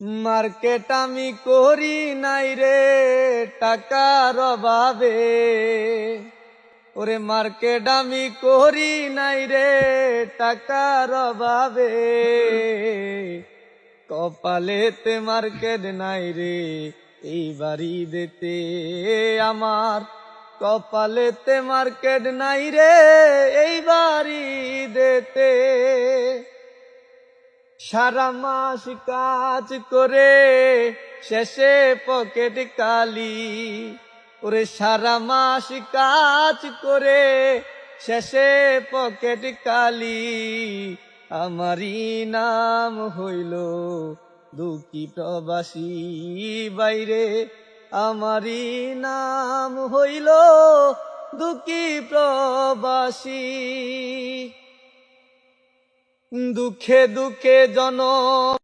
Market আমি করি নাই রে টাকার অভাবে, ওরে মার্কেট আমি করি নাই রে টাকার অভাবে, কপালেতে মার্কেট নাই রে এই বাড়ি দিতে আমার, কপালেতে মার্কেট নাই রে এই বাড়ি দিতে। সারা মাস কাজ করে শেষে পকেট খালি, ওরে সারা মাস কাজ করে শেষে পকেট খালি, আমারই নাম হইল দুঃখী প্রবাসী বাইরে, আমারই নাম হইল দুঃখী প্রবাসী। দুঃখে দুঃখে জনম